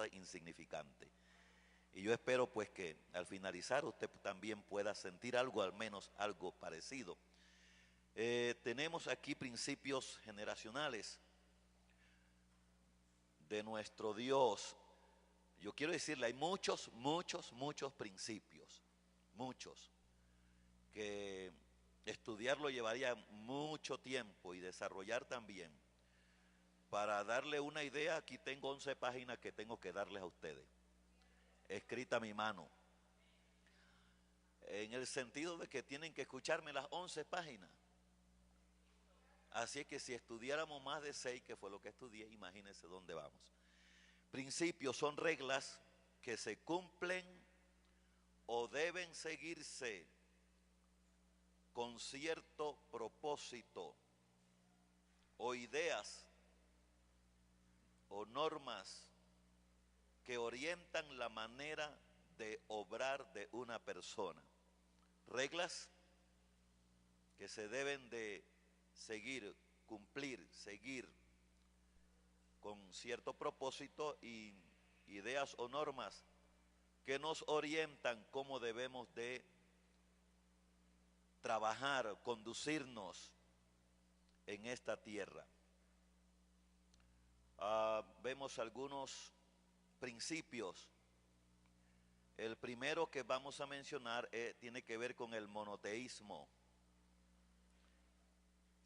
cosas insignificantes. Y yo espero pues que al finalizar usted también pueda sentir algo, al menos algo parecido. Tenemos aquí principios generacionales de nuestro Dios. Yo quiero decirle, hay muchos principios, muchos, que estudiarlo llevaría mucho tiempo y desarrollar también. Para darle una idea, aquí tengo 11 páginas que tengo que darles a ustedes, escrita a mi mano, en el sentido de que tienen que escucharme las 11 páginas. Así es que si estudiáramos más de 6, que fue lo que estudié, imagínense dónde vamos. Principios son reglas que se cumplen o deben seguirse con cierto propósito, o ideas o normas que orientan la manera de obrar de una persona. Reglas que se deben de seguir, cumplir, seguir con cierto propósito, y ideas o normas que nos orientan cómo debemos de trabajar, conducirnos en esta tierra. Vemos algunos principios. El primero que vamos a mencionar tiene que ver con el monoteísmo.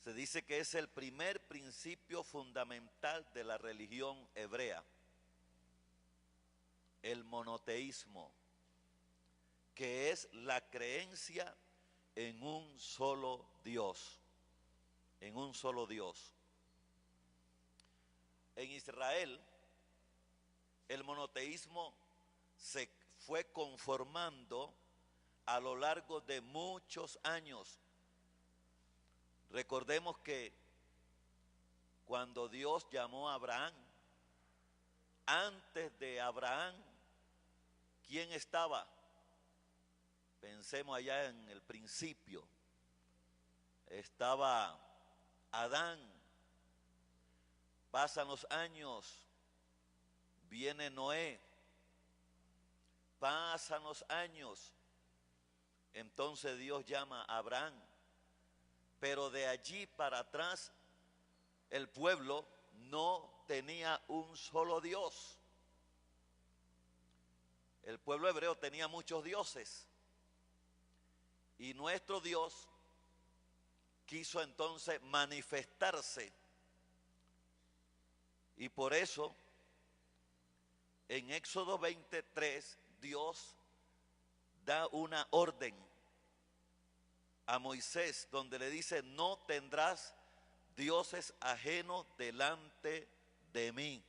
Se dice que es el primer principio fundamental de la religión hebrea, el monoteísmo, que es la creencia en un solo Dios, en un solo Dios. En Israel, el monoteísmo se fue conformando a lo largo de muchos años. Recordemos que cuando Dios llamó a Abraham, antes de Abraham, ¿quién estaba? Pensemos allá en el principio. Estaba Adán. Pasan los años, viene Noé. Pasan los años, entonces Dios llama a Abraham. Pero de allí para atrás, el pueblo no tenía un solo Dios. El pueblo hebreo tenía muchos dioses. Y nuestro Dios quiso entonces manifestarse. Y por eso, en Éxodo 23, Dios da una orden a Moisés, donde le dice: no tendrás dioses ajenos delante de mí.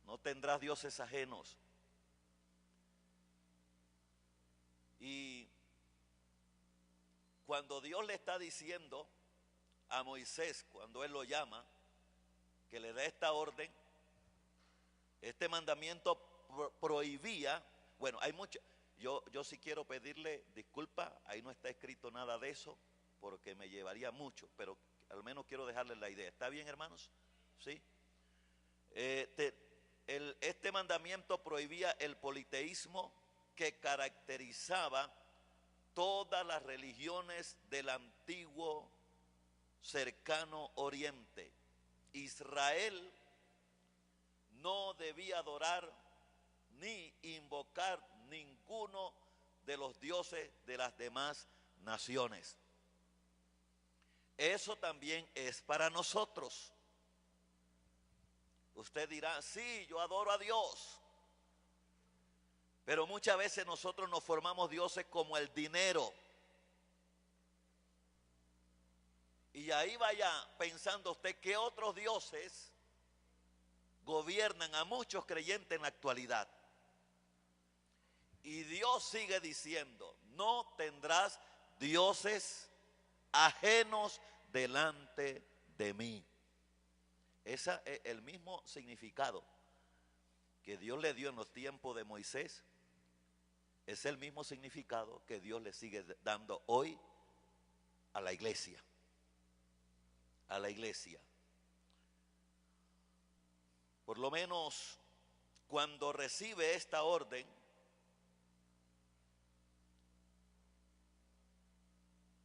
No tendrás dioses ajenos. Y cuando Dios le está diciendo a Moisés, cuando él lo llama, que le da esta orden, este mandamiento prohibía, bueno, hay mucho, yo sí quiero pedirle disculpa, ahí no está escrito nada de eso, porque me llevaría mucho, pero al menos quiero dejarles la idea. ¿Está bien, hermanos? ¿Sí? Este mandamiento prohibía el politeísmo que caracterizaba todas las religiones del antiguo cercano oriente. Israel no debía adorar ni invocar ninguno de los dioses de las demás naciones. Eso también es para nosotros. Usted dirá: sí, yo adoro a Dios. Pero muchas veces nosotros nos formamos dioses como el dinero. Y ahí vaya pensando usted qué otros dioses gobiernan a muchos creyentes en la actualidad. Y Dios sigue diciendo: no tendrás dioses ajenos delante de mí. Ese es el mismo significado que Dios le dio en los tiempos de Moisés. Es el mismo significado que Dios le sigue dando hoy a la iglesia. A la iglesia. Por lo menos Cuando recibe esta orden,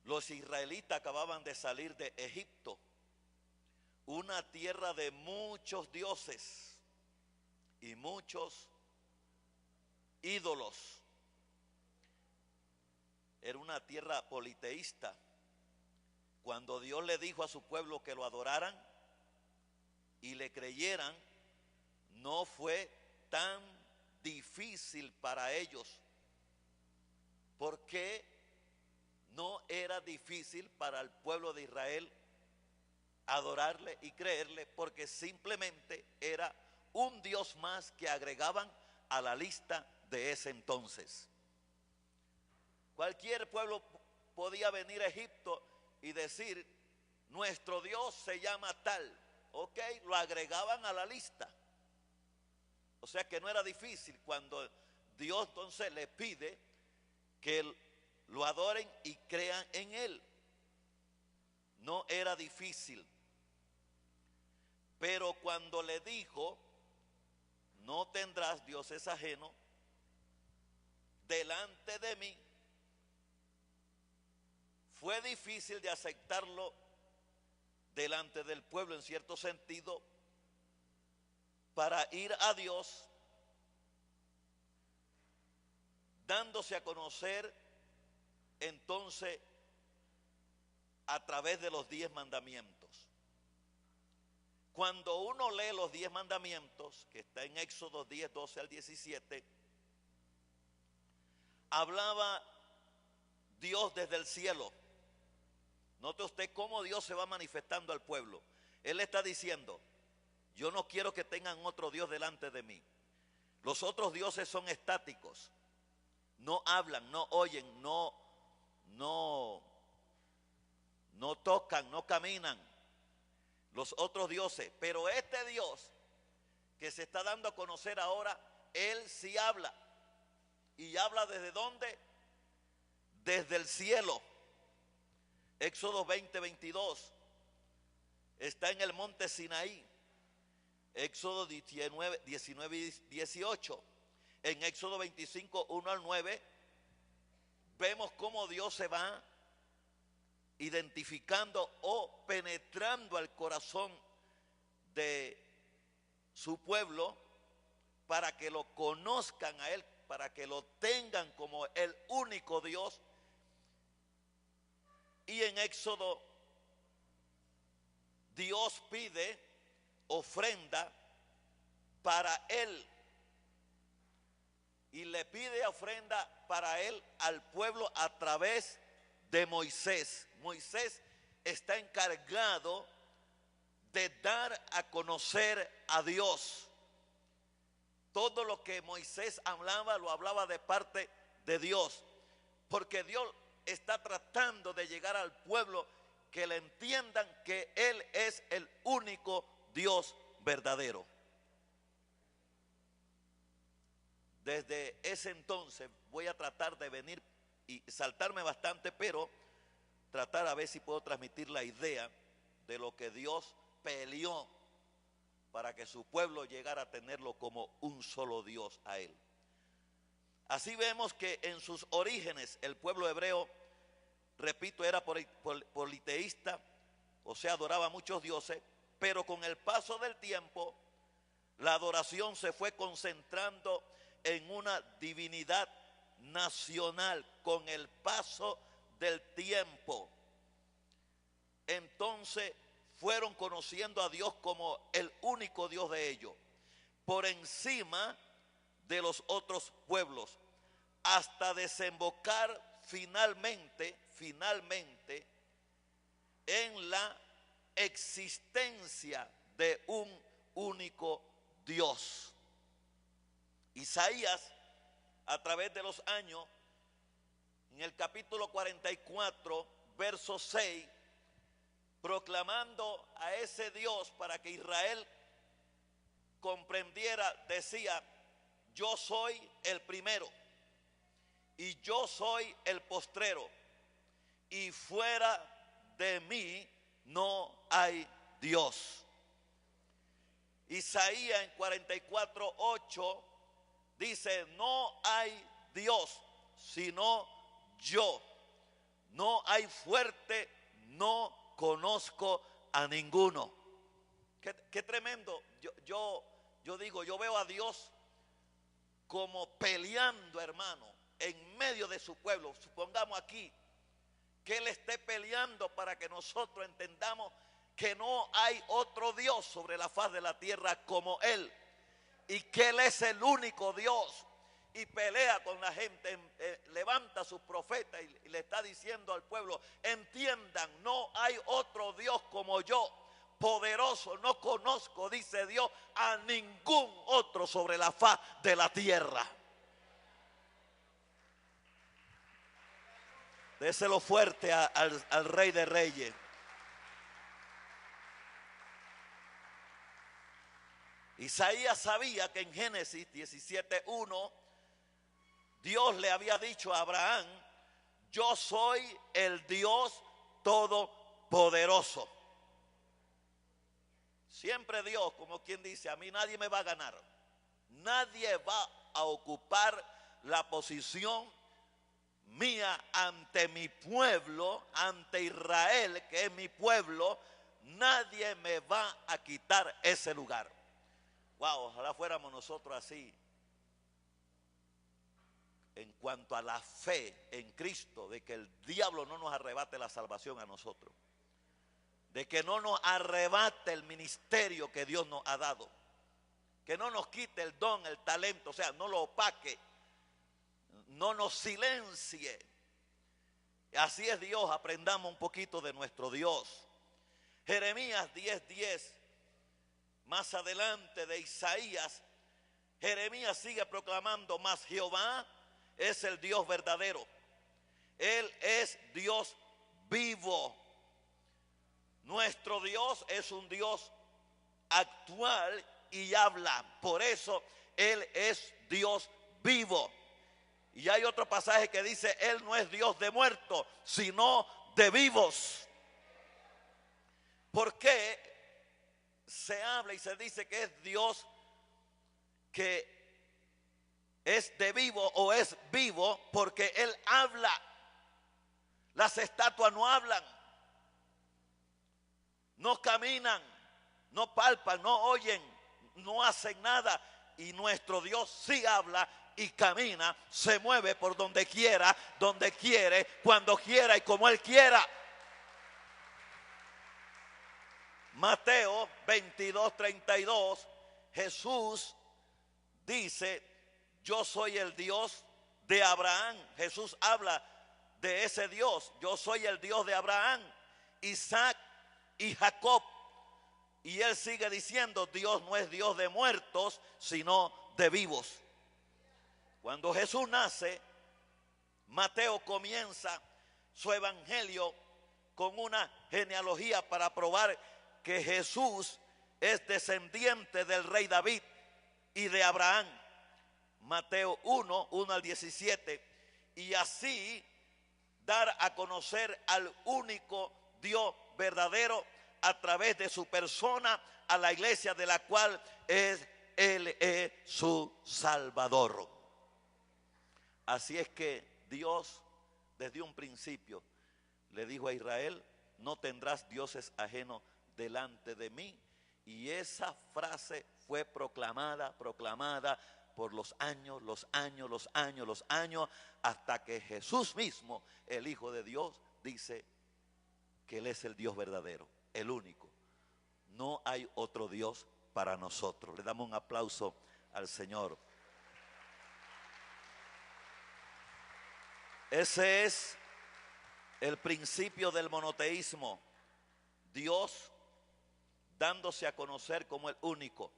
los israelitas acababan de salir de Egipto, una tierra de muchos dioses y muchos ídolos. Era una tierra politeísta. Cuando Dios le dijo a su pueblo que lo adoraran y le creyeran, no fue tan difícil para ellos. ¿Por qué no era difícil para el pueblo de Israel adorarle y creerle? Porque simplemente era un Dios más que agregaban a la lista de ese entonces. Cualquier pueblo podía venir a Egipto y decir, nuestro Dios se llama tal, ok, lo agregaban a la lista. O sea que no era difícil cuando Dios entonces le pide que lo adoren y crean en Él. No era difícil. Pero cuando le dijo, no tendrás dioses ajenos delante de mí, fue difícil de aceptarlo delante del pueblo en cierto sentido, para ir a Dios dándose a conocer entonces a través de los 10 mandamientos. Cuando uno lee los 10 mandamientos, que está en Éxodo 10, 12 al 17, hablaba Dios desde el cielo. Note usted cómo Dios se va manifestando al pueblo. Él está diciendo, yo no quiero que tengan otro Dios delante de mí. Los otros dioses son estáticos. No hablan, no oyen, no tocan, no caminan. Los otros dioses. Pero este Dios que se está dando a conocer ahora, Él sí habla. ¿Y habla desde dónde? Desde el cielo. Éxodo 20, 22. Está en el monte Sinaí. Éxodo 19, 18. En Éxodo 25, 1 al 9, vemos cómo Dios se va identificando o penetrando al corazón de su pueblo para que lo conozcan a Él, para que lo tengan como el único Dios. Y en Éxodo, Dios pide ofrenda para Él. Y le pide ofrenda para Él al pueblo a través de Moisés. Moisés está encargado de dar a conocer a Dios. Todo lo que Moisés hablaba, lo hablaba de parte de Dios. Porque Dios está tratando de llegar al pueblo que le entiendan que Él es el único Dios verdadero. Desde ese entonces voy a tratar de venir y saltarme bastante, pero tratar a ver si puedo transmitir la idea de lo que Dios peleó para que su pueblo llegara a tenerlo como un solo Dios a Él. Así vemos que en sus orígenes el pueblo hebreo, repito, era politeísta, o sea, adoraba a muchos dioses, pero con el paso del tiempo la adoración se fue concentrando en una divinidad nacional con el paso del tiempo. Entonces fueron conociendo a Dios como el único Dios de ellos, por encima de los otros pueblos, hasta desembocar finalmente en la existencia de un único Dios. Isaías, a través de los años, en el capítulo 44, verso 6, proclamando a ese Dios para que Israel comprendiera, decía, yo soy el primero y yo soy el postrero, y fuera de mí no hay Dios. Isaías en 44:8 dice: no hay Dios sino yo. No hay fuerte, no conozco a ninguno. Qué tremendo. Yo digo, yo veo a Dios como peleando, hermano, en medio de su pueblo. Supongamos aquí que Él esté peleando para que nosotros entendamos que no hay otro Dios sobre la faz de la tierra como Él, y que Él es el único Dios, y pelea con la gente, levanta a sus profetas y le está diciendo al pueblo: entiendan, no hay otro Dios como yo, poderoso, no conozco, dice Dios, a ningún otro sobre la faz de la tierra. Déselo fuerte al Rey de Reyes. Isaías sabía que en Génesis 17:1 Dios le había dicho a Abraham: yo soy el Dios todopoderoso. Siempre Dios, como quien dice: a mí nadie me va a ganar, nadie va a ocupar la posición mía ante mi pueblo, ante Israel, que es mi pueblo. Nadie me va a quitar ese lugar. Wow, ojalá fuéramos nosotros así en cuanto a la fe en Cristo, de que el diablo no nos arrebate la salvación a nosotros, de que no nos arrebate el ministerio que Dios nos ha dado, que no nos quite el don, el talento, o sea, no lo opaque, no nos silencie. Así es Dios, aprendamos un poquito de nuestro Dios. Jeremías 10:10, más adelante de Isaías, Jeremías sigue proclamando: mas Jehová es el Dios verdadero, Él es Dios vivo. Nuestro Dios es un Dios actual y habla, por eso Él es Dios vivo. Y hay otro pasaje que dice: Él no es Dios de muertos, sino de vivos. ¿Por qué se habla y se dice que es Dios que es de vivo o es vivo? Porque Él habla. Las estatuas no hablan, no caminan, no palpan, no oyen, no hacen nada. Y nuestro Dios sí habla y camina, se mueve por donde quiera, donde quiere, cuando quiera y como Él quiera. Mateo 22:32, Jesús dice: yo soy el Dios de Abraham. Jesús habla de ese Dios: yo soy el Dios de Abraham, Isaac y Jacob. Y Él sigue diciendo: Dios no es Dios de muertos, sino de vivos. Cuando Jesús nace, Mateo comienza su evangelio con una genealogía para probar que Jesús es descendiente del rey David y de Abraham. Mateo 1:1-17. Y así dar a conocer al único Dios verdadero a través de su persona a la iglesia, de la cual Él es su Salvador. Así es que Dios desde un principio le dijo a Israel: no tendrás dioses ajenos delante de mí. Y esa frase fue proclamada por los años, hasta que Jesús mismo, el Hijo de Dios, dice que Él es el Dios verdadero, el único. No hay otro Dios para nosotros. Le damos un aplauso al Señor. Ese es el principio del monoteísmo. Dios dándose a conocer como el único.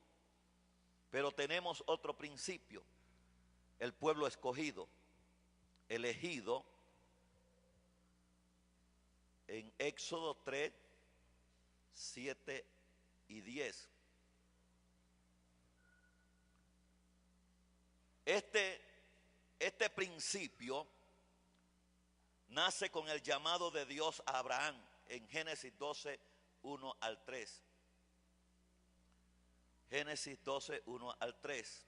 Pero tenemos otro principio: el pueblo escogido, elegido, en Éxodo 3, 7 y 10. Este principio nace con el llamado de Dios a Abraham en Génesis 12:1-3. Génesis 12, 1 al 3.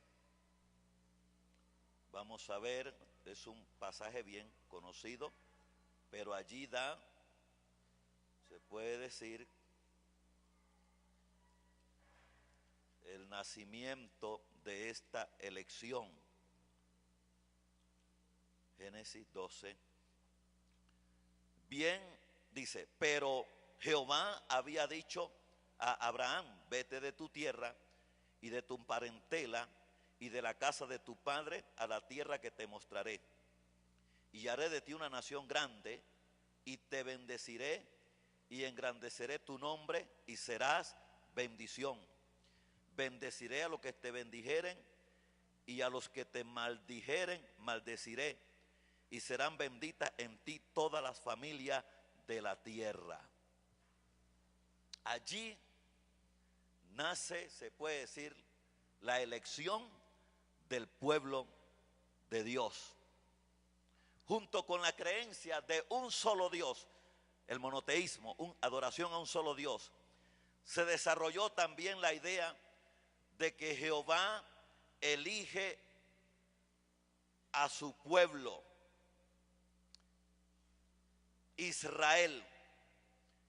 Vamos a ver, es un pasaje bien conocido, pero allí da, se puede decir, el nacimiento de esta elección. Génesis 12. Bien, dice, pero Jehová había dicho a Abraham, vete de tu tierra y de tu parentela y de la casa de tu padre a la tierra que te mostraré. Y haré de ti una nación grande y te bendeciré y engrandeceré tu nombre y serás bendición. Bendeciré a los que te bendijeren y a los que te maldijeren maldeciré. Y serán benditas en ti todas las familias de la tierra. Allí nace, se puede decir, la elección del pueblo de Dios. Junto con la creencia de un solo Dios, el monoteísmo, adoración a un solo Dios, se desarrolló también la idea de que Jehová elige a su pueblo, Israel.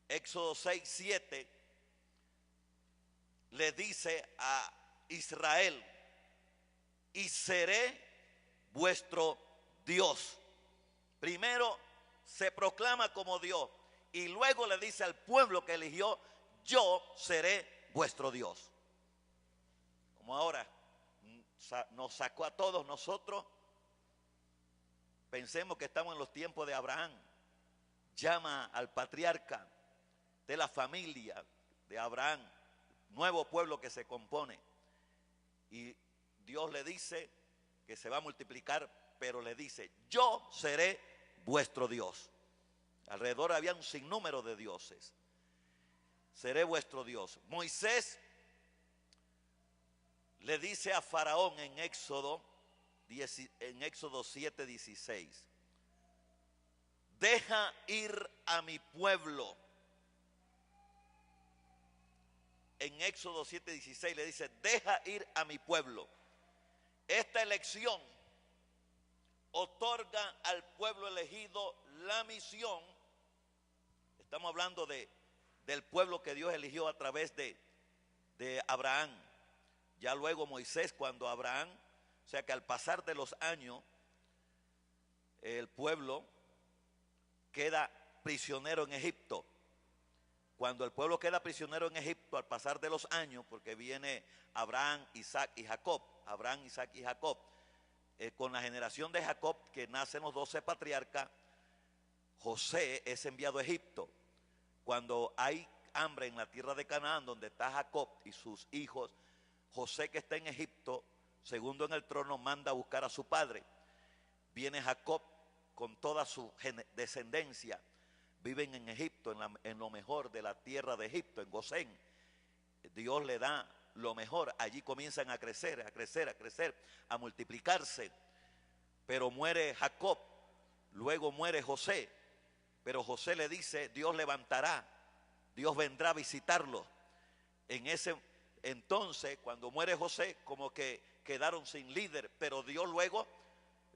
Éxodo 6, 7 le dice a Israel, y seré vuestro Dios. Primero se proclama como Dios y luego le dice al pueblo que eligió, yo seré vuestro Dios. Como ahora nos sacó a todos nosotros, pensemos que estamos en los tiempos de Abraham. Llama al patriarca de la familia de Abraham, nuevo pueblo que se compone, y Dios le dice que se va a multiplicar, pero le dice, yo seré vuestro Dios. Alrededor había un sinnúmero de dioses. Seré vuestro Dios. Moisés le dice a Faraón en Éxodo 7, 16, deja ir a mi pueblo. En Éxodo 7, 16 le dice, deja ir a mi pueblo. Esta elección otorga al pueblo elegido la misión. Estamos hablando del pueblo que Dios eligió a través de Abraham. Ya luego Moisés, cuando Abraham, o sea que al pasar de los años, el pueblo queda prisionero en Egipto. Cuando el pueblo queda prisionero en Egipto, al pasar de los años, porque viene Abraham, Isaac y Jacob, Abraham, Isaac y Jacob, con la generación de Jacob, que nacen los 12 patriarcas, José es enviado a Egipto. Cuando hay hambre en la tierra de Canaán, donde está Jacob y sus hijos, José, que está en Egipto, segundo en el trono, manda a buscar a su padre. Viene Jacob con toda su descendencia, viven en Egipto, en lo mejor de la tierra de Egipto, en Gosén. Dios le da lo mejor, allí comienzan a crecer, a crecer, a crecer, a multiplicarse. Pero muere Jacob, luego muere José, pero José le dice, Dios levantará, Dios vendrá a visitarlo. Entonces, cuando muere José, como que quedaron sin líder, pero Dios luego,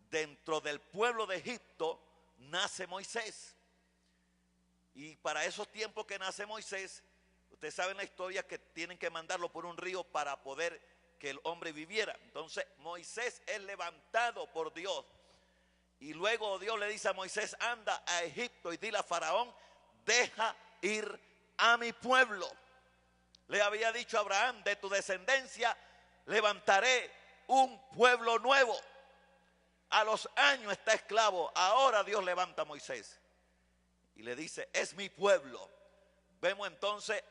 dentro del pueblo de Egipto, nace Moisés. Y para esos tiempos que nace Moisés, ustedes saben la historia, que tienen que mandarlo por un río para poder que el hombre viviera. Entonces Moisés es levantado por Dios. Y luego Dios le dice a Moisés, anda a Egipto y dile a Faraón, deja ir a mi pueblo. Le había dicho a Abraham, de tu descendencia levantaré un pueblo nuevo. A los años está esclavo, ahora Dios levanta a Moisés. Y le dice, es mi pueblo. Vemos entonces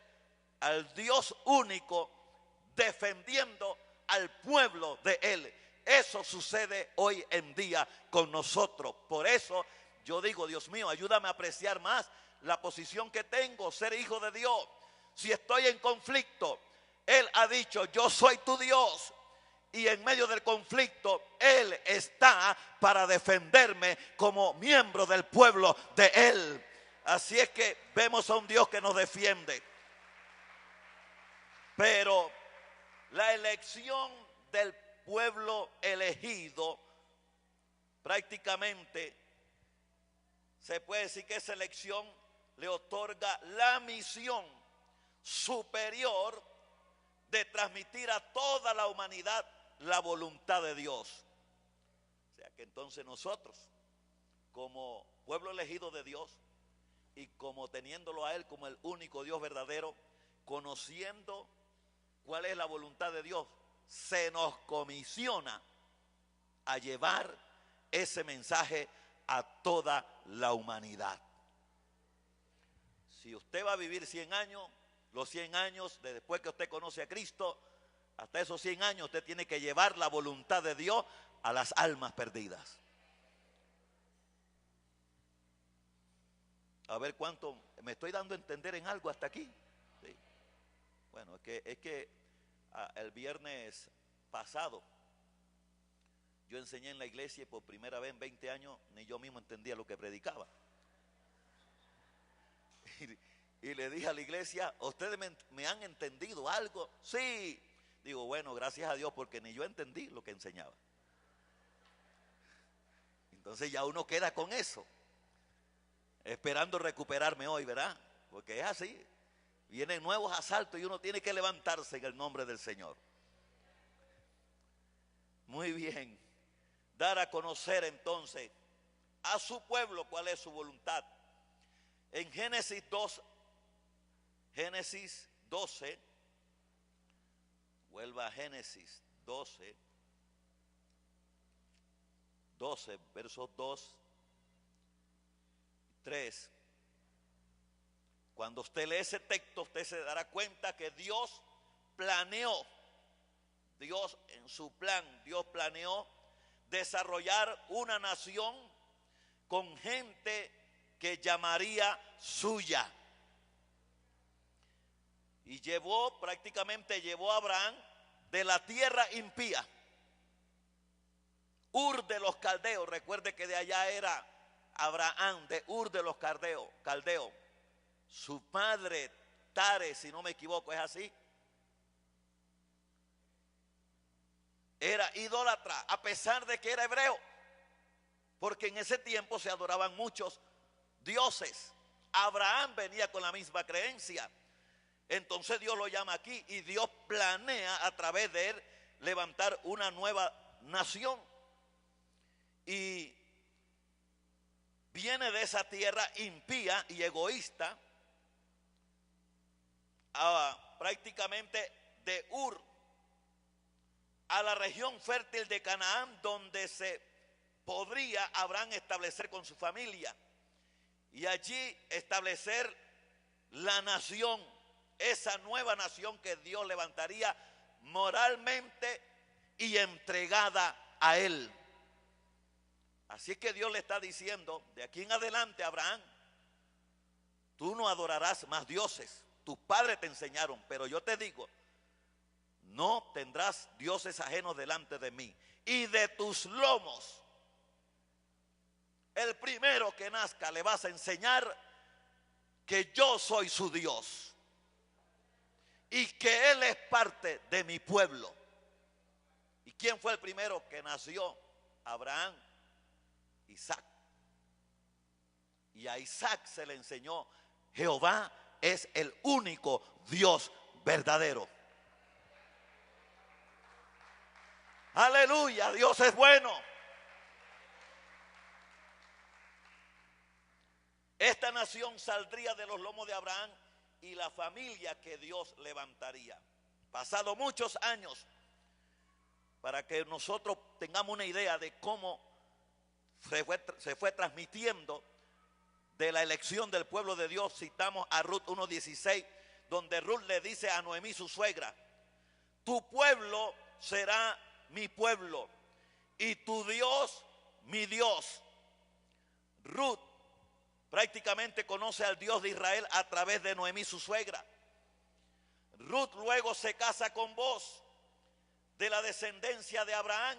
al Dios único defendiendo al pueblo de Él. Eso sucede hoy en día con nosotros. Por eso yo digo, Dios mío, ayúdame a apreciar más la posición que tengo, ser hijo de Dios. Si estoy en conflicto, Él ha dicho, yo soy tu Dios. Y en medio del conflicto, Él está para defenderme como miembro del pueblo de Él. Así es que vemos a un Dios que nos defiende. Pero La elección del pueblo elegido, prácticamente se puede decir que esa elección le otorga la misión superior de transmitir a toda la humanidad la voluntad de Dios. O sea que entonces nosotros, como pueblo elegido de Dios y como teniéndolo a Él como el único Dios verdadero, conociendo cuál es la voluntad de Dios, se nos comisiona a llevar ese mensaje a toda la humanidad. Si usted va a vivir 100 años, los 100 años de después que usted conoce a Cristo, hasta esos 100 años usted tiene que llevar la voluntad de Dios a las almas perdidas. A ver cuánto me estoy dando a entender en algo hasta aquí. Sí. Bueno, es que el viernes pasado yo enseñé en la iglesia y por primera vez en 20 años ni yo mismo entendía lo que predicaba. Y le dije a la iglesia, ¿ustedes me han entendido algo? Sí. Digo, bueno, gracias a Dios porque ni yo entendí lo que enseñaba. Entonces ya uno queda con eso, esperando recuperarme hoy, ¿verdad? Porque es así. Vienen nuevos asaltos y uno tiene que levantarse en el nombre del Señor. Muy bien. Dar a conocer entonces a su pueblo cuál es su voluntad. En Génesis 12, vuelva a Génesis 12, versos 2 y 3. Cuando usted lee ese texto, usted se dará cuenta que Dios planeó, Dios en su plan, Dios planeó desarrollar una nación con gente que llamaría suya. Y prácticamente llevó a Abraham de la tierra impía, Ur de los Caldeos. Recuerde que de allá era Abraham, de Ur de los Caldeos. Su padre, Tare, si no me equivoco, es así, era idólatra, a pesar de que era hebreo, porque en ese tiempo se adoraban muchos dioses. Abraham venía con la misma creencia. Entonces Dios lo llama aquí y Dios planea a través de él levantar una nueva nación. Y viene de esa tierra impía y egoísta, prácticamente de Ur, a la región fértil de Canaán, donde se podría Abraham establecer con su familia y allí establecer la nación, esa nueva nación que Dios levantaría moralmente y entregada a él. Así que Dios le está diciendo, de aquí en adelante, Abraham, tú no adorarás más dioses. Tus padres te enseñaron, pero yo te digo, no tendrás dioses ajenos delante de mí. Y de tus lomos, el primero que nazca, le vas a enseñar que yo soy su Dios y que Él es parte de mi pueblo. ¿Y quién fue el primero que nació? Abraham, Isaac. Y a Isaac se le enseñó, Jehová es el único Dios verdadero. Aleluya, Dios es bueno. Esta nación saldría de los lomos de Abraham y la familia que Dios levantaría. Pasado muchos años, para que nosotros tengamos una idea de cómo se fue transmitiendo de la elección del pueblo de Dios, citamos a Ruth 1:16, donde Ruth le dice a Noemí, su suegra, tu pueblo será mi pueblo y tu Dios mi Dios. Ruth prácticamente conoce al Dios de Israel a través de Noemí, su suegra. Ruth luego se casa con Boaz, de la descendencia de Abraham.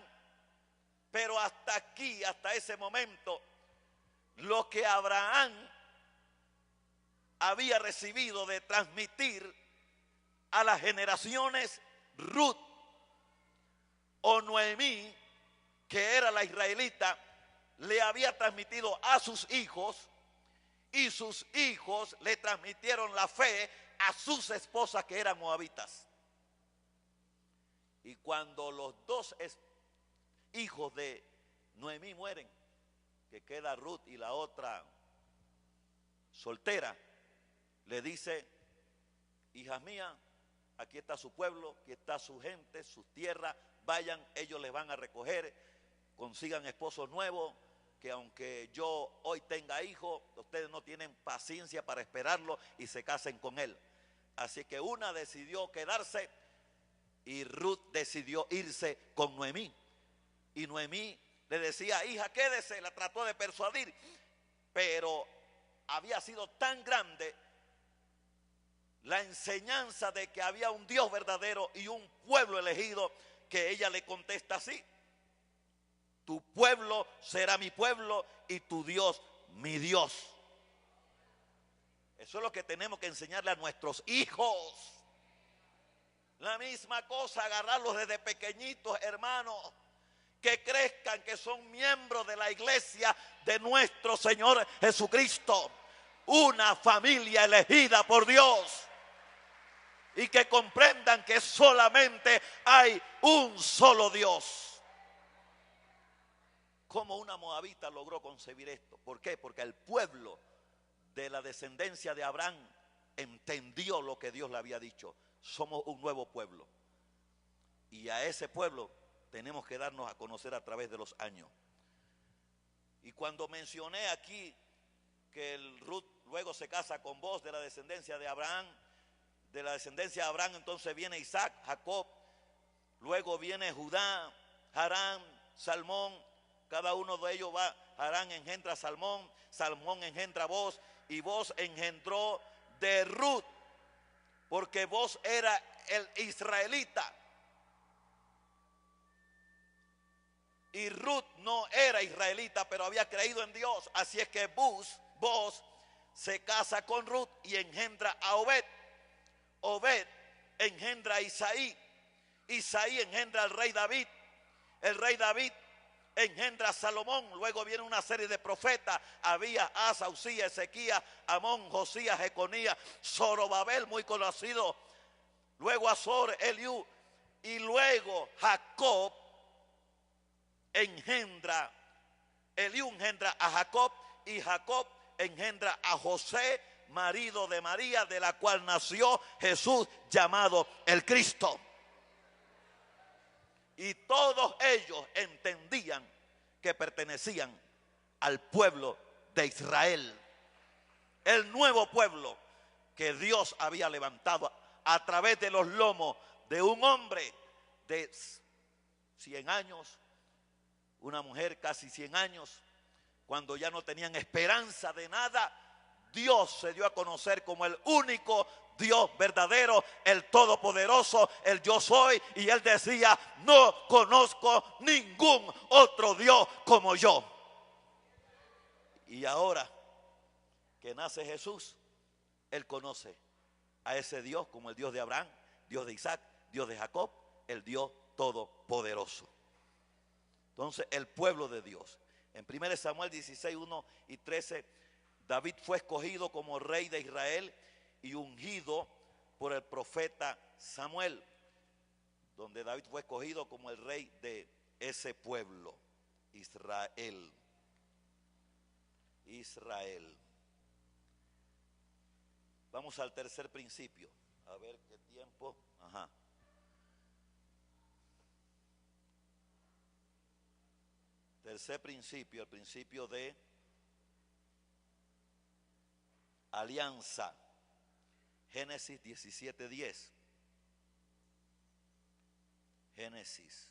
Pero hasta aquí, hasta ese momento, lo que Abraham había recibido de transmitir a las generaciones Ruth o Noemí, que era la israelita, le había transmitido a sus hijos, y sus hijos le transmitieron la fe a sus esposas, que eran moabitas. Y cuando los dos hijos de Noemí mueren, que queda Ruth y la otra soltera, le dice: hijas mías, aquí está su pueblo, aquí está su gente, sus tierras, vayan, ellos les van a recoger, consigan esposos nuevos, que aunque yo hoy tenga hijos, ustedes no tienen paciencia para esperarlo y se casen con él. Así que una decidió quedarse y Ruth decidió irse con Noemí. Y Noemí le decía: hija, quédese, la trató de persuadir, pero había sido tan grande la enseñanza de que había un Dios verdadero y un pueblo elegido, que ella le contesta así: tu pueblo será mi pueblo y tu Dios mi Dios. Eso es lo que tenemos que enseñarle a nuestros hijos. La misma cosa, agarrarlos desde pequeñitos, hermanos, que crezcan, que son miembros de la iglesia de nuestro Señor Jesucristo, una familia elegida por Dios, y que comprendan que solamente hay un solo Dios. ¿Cómo una moabita logró concebir esto? ¿Por qué? Porque el pueblo de la descendencia de Abraham entendió lo que Dios le había dicho: somos un nuevo pueblo, y a ese pueblo tenemos que darnos a conocer a través de los años. Y cuando mencioné aquí que el Ruth luego se casa con Boaz, de la descendencia de Abraham, entonces viene Isaac, Jacob, luego viene Judá, Harán, Salmón. Cada uno de ellos va: Harán engendra a Salmón, Salmón engendra a Boaz, y Boaz engendró de Ruth, porque Boaz era el israelita y Ruth no era israelita, pero había creído en Dios. Así es que Boaz se casa con Ruth y engendra a Obed. Obed engendra a Isaí. Isaí engendra al rey David. El rey David engendra a Salomón. Luego viene una serie de profetas: Abías, Asa, Usías, Ezequías, Amón, Josías, Jeconías, Zorobabel, muy conocido. Luego Azor, Eliú. Y luego Jacob engendra, Eliú engendra a Jacob, y Jacob engendra a José, marido de María, de la cual nació Jesús, llamado el Cristo. Y todos ellos entendían que pertenecían al pueblo de Israel, el nuevo pueblo que Dios había levantado a través de los lomos de un hombre de 100 años, una mujer casi 100 años, cuando ya no tenían esperanza de nada. Dios se dio a conocer como el único Dios verdadero, el todopoderoso, el yo soy. Y él decía: no conozco ningún otro Dios como yo. Y ahora que nace Jesús, él conoce a ese Dios como el Dios de Abraham, Dios de Isaac, Dios de Jacob, el Dios todopoderoso. Entonces, el pueblo de Dios. En 1 Samuel 16, 1 y 13, David fue escogido como rey de Israel y ungido por el profeta Samuel, donde David fue escogido como el rey de ese pueblo, Israel. Israel. Vamos al tercer principio. A ver qué tiempo. Ajá. Tercer principio, el principio de alianza. Génesis 17:10. Génesis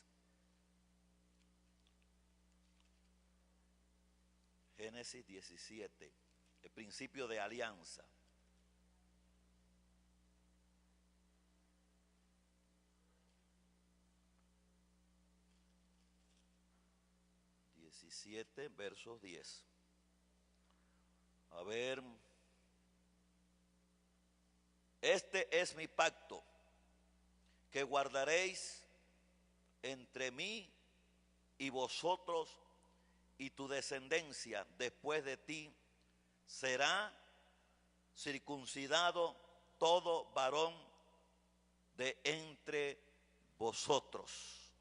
17. El principio de alianza. Versos 10. A ver. Este es mi pacto que guardaréis entre mí y vosotros y tu descendencia después de ti, será circuncidado todo varón de entre vosotros.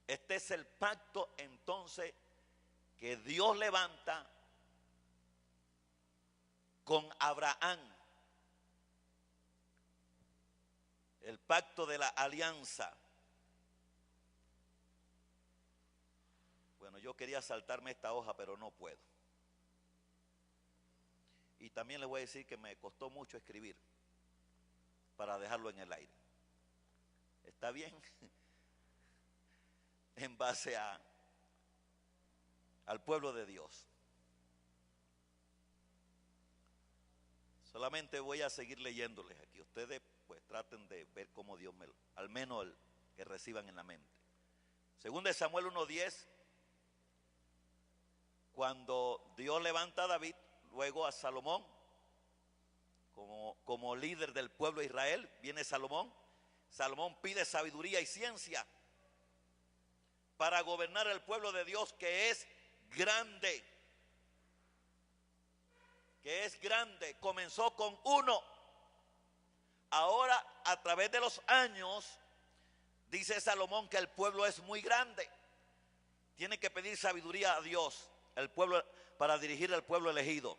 Este es el pacto entonces que Dios levanta con Abraham. El pacto de la alianza. Bueno, yo quería saltarme esta hoja, pero no puedo. Y también les voy a decir que me costó mucho escribir para dejarlo en el aire. ¿Está bien? En base al pueblo de Dios. Solamente voy a seguir leyéndoles aquí. Ustedes pues traten de ver cómo Dios al menos que reciban en la mente. Según de Samuel 1:10, cuando Dios levanta a David, luego a Salomón, como líder del pueblo de Israel, viene Salomón. Salomón pide sabiduría y ciencia para gobernar el pueblo de Dios, que es grande. Comenzó con uno. Ahora, a través de los años, dice Salomón que el pueblo es muy grande. Tiene que pedir sabiduría a Dios, el pueblo, para dirigir al pueblo elegido.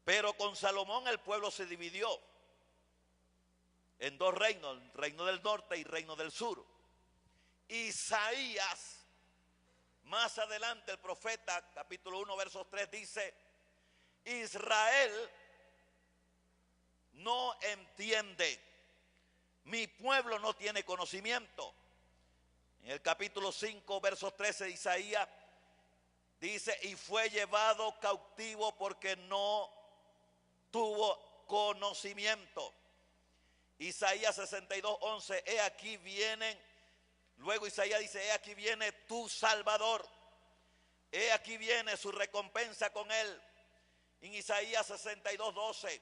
Pero con Salomón el pueblo se dividió en dos reinos, el reino del norte y el reino del sur. Isaías, más adelante el profeta, capítulo 1, versos 3, dice: Israel no entiende, mi pueblo no tiene conocimiento. En el capítulo 5, versos 13 de Isaías, dice: y fue llevado cautivo porque no tuvo conocimiento. Isaías 62:11, he aquí vienen. Luego Isaías dice: he aquí viene tu Salvador, he aquí viene su recompensa con él. En Isaías 62:12,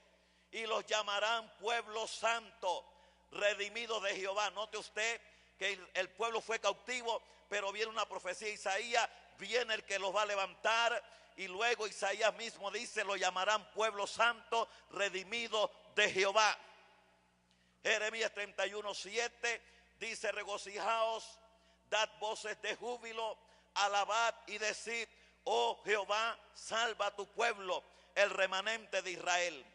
y los llamarán pueblo santo, redimido de Jehová. Note usted que el pueblo fue cautivo, pero viene una profecía de Isaías, viene el que los va a levantar, y luego Isaías mismo dice: lo llamarán pueblo santo, redimido de Jehová. Jeremías 31:7 dice: regocijaos, dad voces de júbilo, alabad y decid: oh Jehová, salva a tu pueblo, el remanente de Israel.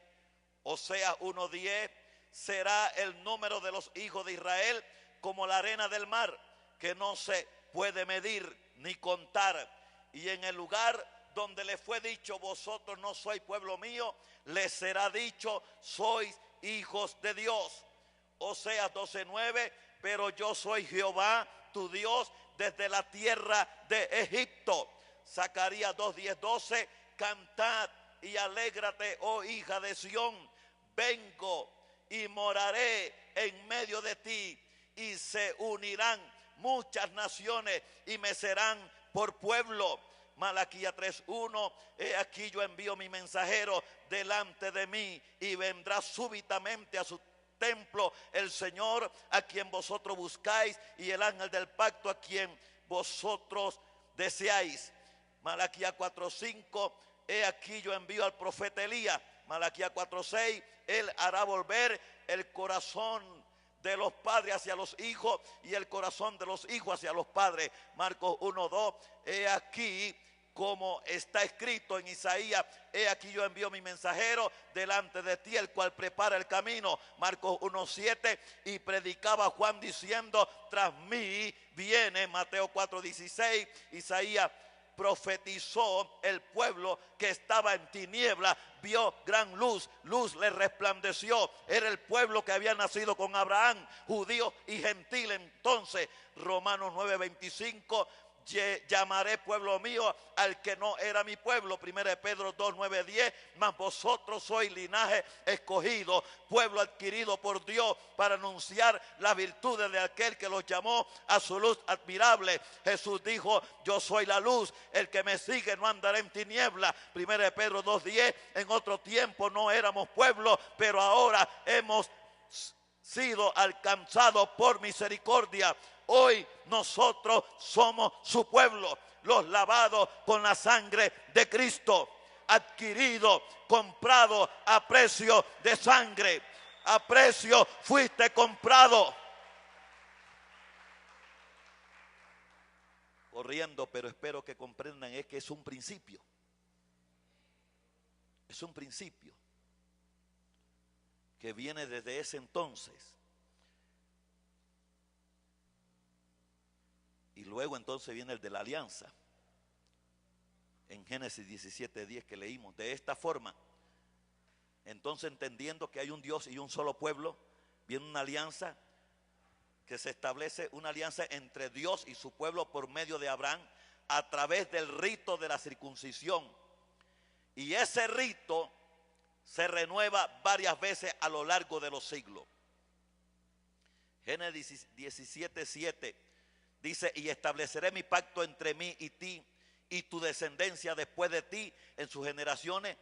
Oseas 1:10, será el número de los hijos de Israel como la arena del mar, que no se puede medir ni contar. Y en el lugar donde le fue dicho: vosotros no sois pueblo mío, les será dicho: sois hijos de Dios. Oseas 12:9, pero yo soy Jehová tu Dios desde la tierra de Egipto. Zacarías 2:10-12, cantad y alégrate, oh hija de Sión, vengo y moraré en medio de ti, y se unirán muchas naciones y me serán por pueblo. Malaquías 3:1, he aquí yo envío mi mensajero delante de mí, y vendrá súbitamente a su templo el Señor a quien vosotros buscáis, y el ángel del pacto a quien vosotros deseáis. Malaquías 4:5, he aquí yo envío al profeta Elías. Malaquías 4:6, él hará volver el corazón de los padres hacia los hijos y el corazón de los hijos hacia los padres. Marcos 1:2, he aquí como está escrito en Isaías: he aquí yo envío mi mensajero delante de ti, el cual prepara el camino. Marcos 1:7, y predicaba Juan diciendo: tras mí viene. Mateo 4:16, Isaías profetizó: el pueblo que estaba en tiniebla vio gran luz, luz le resplandeció. Era el pueblo que había nacido con Abraham, judío y gentil. Entonces, Romanos 9:25, llamaré pueblo mío al que no era mi pueblo. 1 Pedro 2:9-10, mas vosotros sois linaje escogido, pueblo adquirido por Dios, para anunciar las virtudes de aquel que los llamó a su luz admirable. Jesús dijo: yo soy la luz, el que me sigue no andará en tinieblas. 1 Pedro 2:10, en otro tiempo no éramos pueblo, pero ahora hemos sido alcanzados por misericordia. Hoy nosotros somos su pueblo, los lavados con la sangre de Cristo, adquirido, comprado a precio de sangre. A precio fuiste comprado. Corriendo, pero espero que comprendan, es que es un principio. Es un principio que viene desde ese entonces. Y luego entonces viene el de la alianza. En Génesis 17:10 que leímos. De esta forma, entonces entendiendo que hay un Dios y un solo pueblo, viene una alianza que se establece, una alianza entre Dios y su pueblo por medio de Abraham a través del rito de la circuncisión. Y ese rito se renueva varias veces a lo largo de los siglos. Génesis 17:7 dice: y estableceré mi pacto entre mí y ti y tu descendencia después de ti en sus generaciones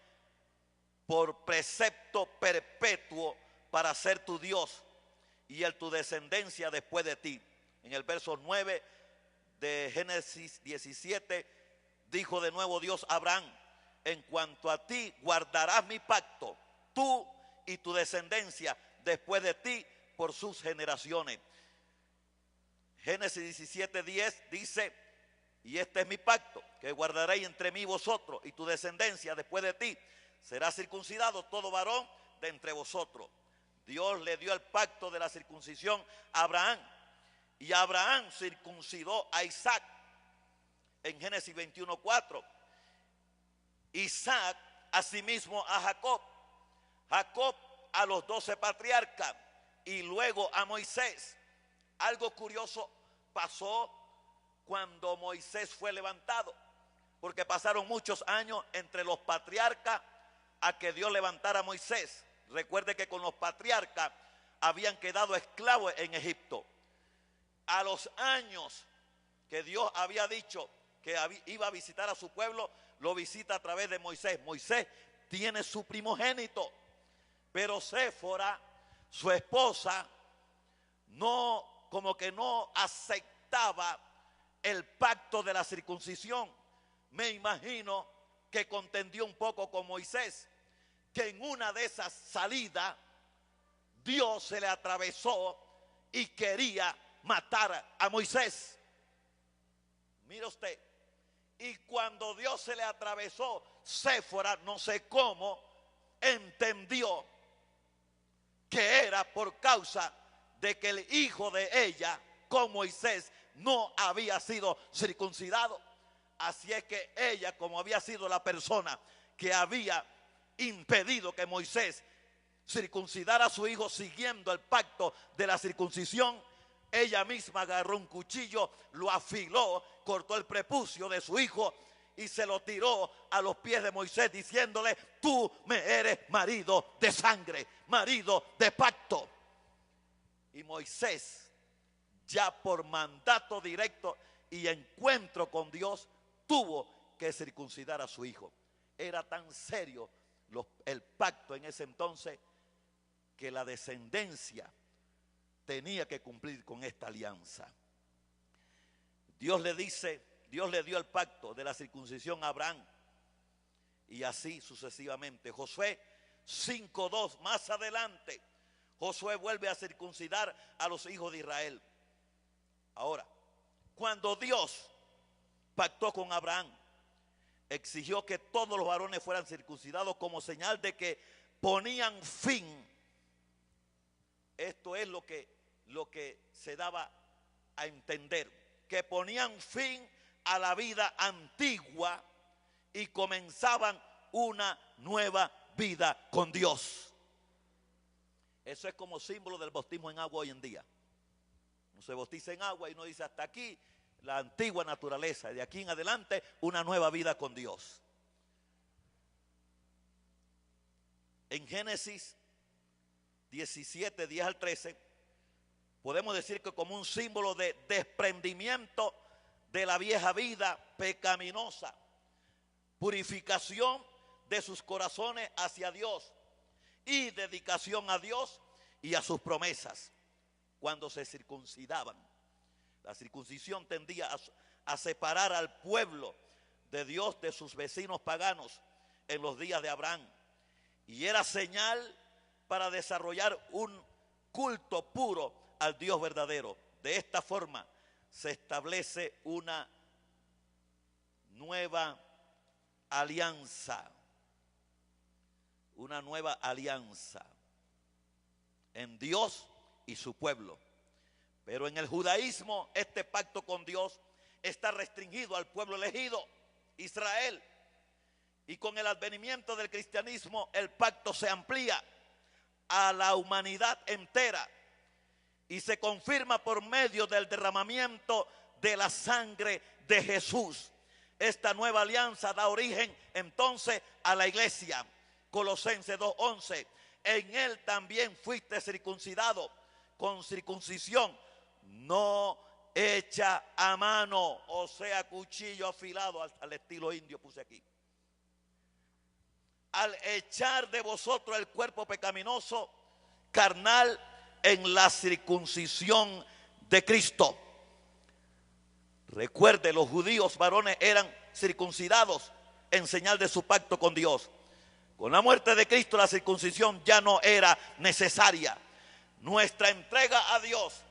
por precepto perpetuo para ser tu Dios y el tu descendencia después de ti. En el verso 9 de Génesis 17 dijo de nuevo Dios a Abraham: en cuanto a ti guardarás mi pacto, tú y tu descendencia después de ti por sus generaciones. Génesis 17:10 dice: y este es mi pacto que guardaréis entre mí y vosotros y tu descendencia después de ti. Será circuncidado todo varón de entre vosotros. Dios le dio el pacto de la circuncisión a Abraham, y Abraham circuncidó a Isaac en Génesis 21:4. Isaac asimismo a Jacob, Jacob a los 12 patriarcas y luego a Moisés. Algo curioso pasó cuando Moisés fue levantado, porque pasaron muchos años entre los patriarcas a que Dios levantara a Moisés. Recuerde que con los patriarcas habían quedado esclavos en Egipto. A los años que Dios había dicho que iba a visitar a su pueblo, lo visita a través de Moisés. Moisés tiene su primogénito, pero Séfora, su esposa, no, como que no aceptaba el pacto de la circuncisión. Me imagino que contendió un poco con Moisés, que en una de esas salidas Dios se le atravesó y quería matar a Moisés. Mire usted, y cuando Dios se le atravesó, Séfora, no sé cómo, entendió que era por causa de que el hijo de ella con Moisés no había sido circuncidado. Así es que ella, como había sido la persona que había impedido que Moisés circuncidara a su hijo siguiendo el pacto de la circuncisión, ella misma agarró un cuchillo, lo afiló, cortó el prepucio de su hijo y se lo tiró a los pies de Moisés diciéndole: tú me eres marido de sangre, marido de pacto. Y Moisés, ya por mandato directo y encuentro con Dios, tuvo que circuncidar a su hijo. Era tan serio el pacto en ese entonces que la descendencia tenía que cumplir con esta alianza. Dios le dio el pacto de la circuncisión a Abraham y así sucesivamente. Josué 5:2, más adelante, Josué vuelve a circuncidar a los hijos de Israel. Ahora, cuando Dios pactó con Abraham, exigió que todos los varones fueran circuncidados como señal de que ponían fin. Esto es lo que se daba a entender, que ponían fin a la vida antigua y comenzaban una nueva vida con Dios. Eso es como símbolo del bautismo en agua hoy en día. Uno se bautiza en agua y uno dice: hasta aquí la antigua naturaleza, y de aquí en adelante una nueva vida con Dios. En Génesis 17, 10 al 13, podemos decir que como un símbolo de desprendimiento de la vieja vida pecaminosa, purificación de sus corazones hacia Dios y dedicación a Dios, y a sus promesas cuando se circuncidaban. La circuncisión tendía a separar al pueblo de Dios de sus vecinos paganos en los días de Abraham, y era señal para desarrollar un culto puro al Dios verdadero. De esta forma se establece una nueva alianza, en Dios y su pueblo. Pero en el judaísmo este pacto con Dios está restringido al pueblo elegido, Israel. Y con el advenimiento del cristianismo el pacto se amplía a la humanidad entera y se confirma por medio del derramamiento de la sangre de Jesús. Esta nueva alianza da origen entonces a la iglesia. Colosenses 2:11, en él también fuiste circuncidado con circuncisión no hecha a mano, o sea, cuchillo afilado al estilo indio puse aquí, al echar de vosotros el cuerpo pecaminoso carnal en la circuncisión de Cristo. Recuerde, los judíos varones eran circuncidados en señal de su pacto con Dios. Con la muerte de Cristo la circuncisión ya no era necesaria. Nuestra entrega a Dios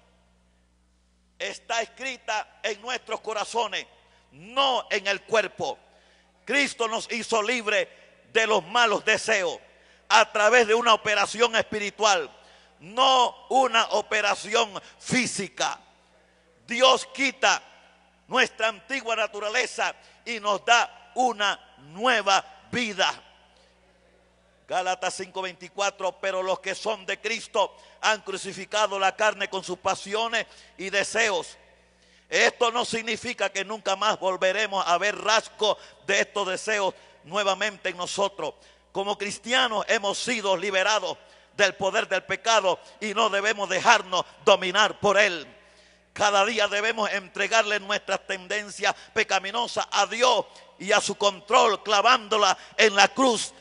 está escrita en nuestros corazones, no en el cuerpo. Cristo nos hizo libre de los malos deseos a través de una operación espiritual, no una operación física. Dios quita nuestra antigua naturaleza y nos da una nueva vida. Gálatas 5:24, pero los que son de Cristo han crucificado la carne con sus pasiones y deseos. Esto no significa que nunca más volveremos a ver rasgos de estos deseos nuevamente en nosotros. Como cristianos hemos sido liberados del poder del pecado y no debemos dejarnos dominar por él. Cada día debemos entregarle nuestras tendencias pecaminosas a Dios y a su control, clavándola en la cruz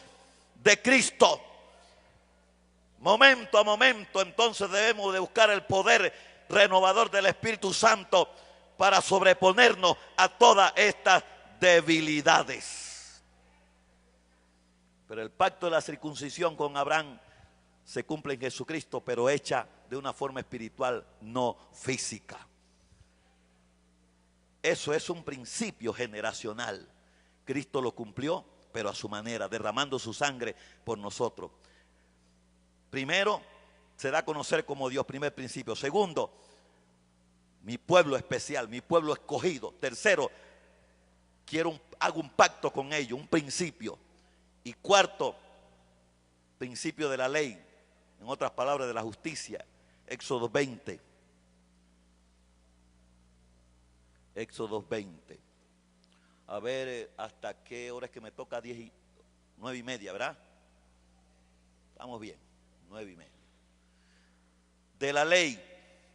de Cristo. Momento a momento entonces debemos de buscar el poder renovador del Espíritu Santo para sobreponernos a todas estas debilidades. Pero el pacto de la circuncisión con Abraham se cumple en Jesucristo, pero hecha de una forma espiritual, no física. Eso es un principio generacional. Cristo lo cumplió, pero a su manera, derramando su sangre por nosotros. Primero, se da a conocer como Dios, primer principio. Segundo, mi pueblo especial, mi pueblo escogido. Tercero, hago un pacto con ellos, un principio. Y cuarto, principio de la ley, en otras palabras, de la justicia. Éxodo 20. Éxodo 20. A ver, ¿hasta qué hora es que me toca? 9:30, ¿verdad? Estamos bien, 9:30. De la ley,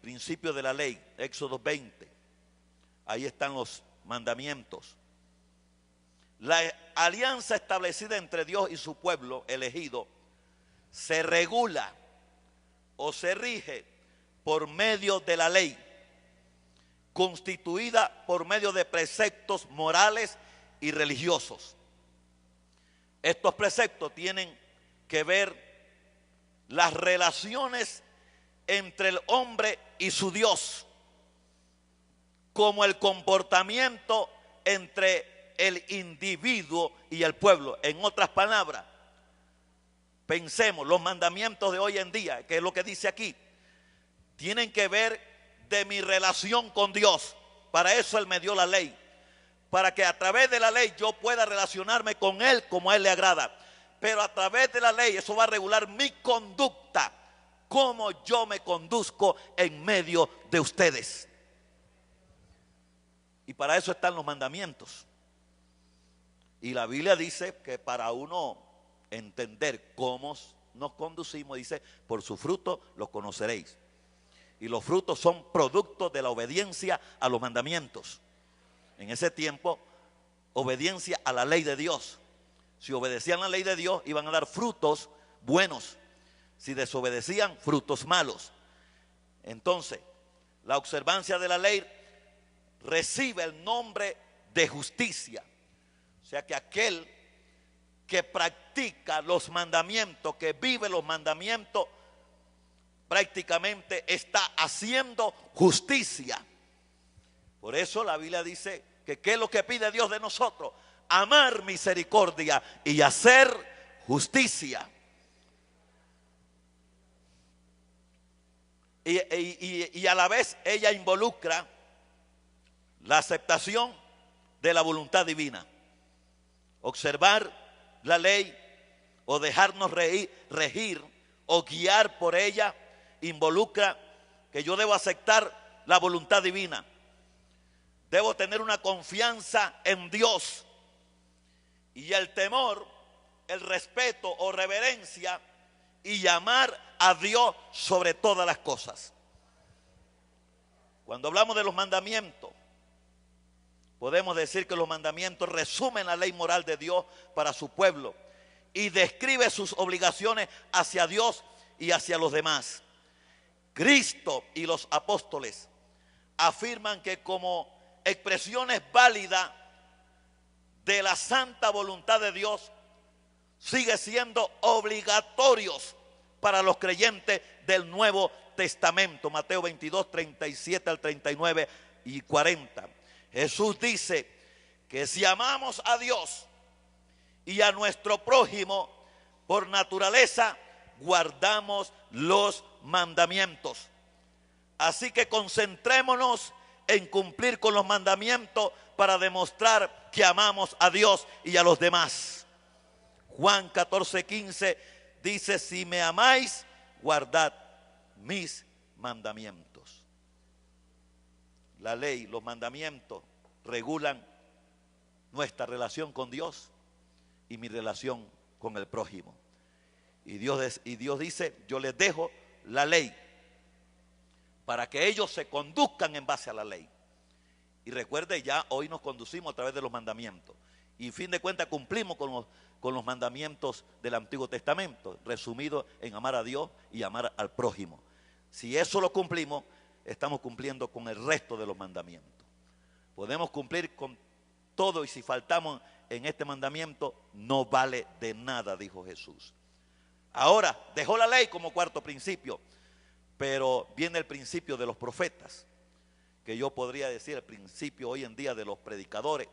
principio de la ley, Éxodo 20. Ahí están los mandamientos. La alianza establecida entre Dios y su pueblo elegido se regula o se rige por medio de la ley, constituida por medio de preceptos morales y religiosos. Estos preceptos tienen que ver las relaciones entre el hombre y su Dios, como el comportamiento entre el individuo y el pueblo. En otras palabras, pensemos, los mandamientos de hoy en día, que es lo que dice aquí, tienen que ver de mi relación con Dios. Para eso Él me dio la ley, para que a través de la ley yo pueda relacionarme con Él como a Él le agrada. Pero a través de la ley eso va a regular mi conducta, cómo yo me conduzco en medio de ustedes. Y para eso están los mandamientos. Y la Biblia dice que para uno entender cómo nos conducimos, dice, por su fruto los conoceréis. Y los frutos son productos de la obediencia a los mandamientos. En ese tiempo, obediencia a la ley de Dios. Si obedecían la ley de Dios, iban a dar frutos buenos. Si desobedecían, frutos malos. Entonces, la observancia de la ley recibe el nombre de justicia. O sea que aquel que practica los mandamientos, que vive los mandamientos, prácticamente está haciendo justicia. Por eso la Biblia dice que ¿qué es lo que pide Dios de nosotros? Amar misericordia y hacer justicia. Y a la vez ella involucra la aceptación de la voluntad divina. Observar la ley o dejarnos regir o guiar por ella involucra que yo debo aceptar la voluntad divina. Debo tener una confianza en Dios. Y el temor, el respeto o reverencia y llamar a Dios sobre todas las cosas. Cuando hablamos de los mandamientos, podemos decir que los mandamientos resumen la ley moral de Dios para su pueblo y describe sus obligaciones hacia Dios y hacia los demás. Cristo y los apóstoles afirman que como expresiones válidas de la santa voluntad de Dios, sigue siendo obligatorios para los creyentes del Nuevo Testamento. Mateo 22, 37 al 39 y 40. Jesús dice que si amamos a Dios y a nuestro prójimo, por naturaleza guardamos los mandamientos. Así que concentrémonos en cumplir con los mandamientos para demostrar que amamos a Dios y a los demás. Juan 14, 15 dice: si me amáis, guardad mis mandamientos. La ley, los mandamientos regulan nuestra relación con Dios y mi relación con el prójimo. Y Dios dice: yo les dejo la ley para que ellos se conduzcan en base a la ley. Y recuerde, ya hoy nos conducimos a través de los mandamientos. Y fin de cuentas cumplimos con los mandamientos del Antiguo Testamento, resumidos en amar a Dios y amar al prójimo. Si eso lo cumplimos, estamos cumpliendo con el resto de los mandamientos. Podemos cumplir con todo, y si faltamos en este mandamiento, no vale de nada, dijo Jesús. Ahora, dejó la ley como cuarto principio, pero viene el principio de los profetas, que yo podría decir el principio hoy en día de los predicadores,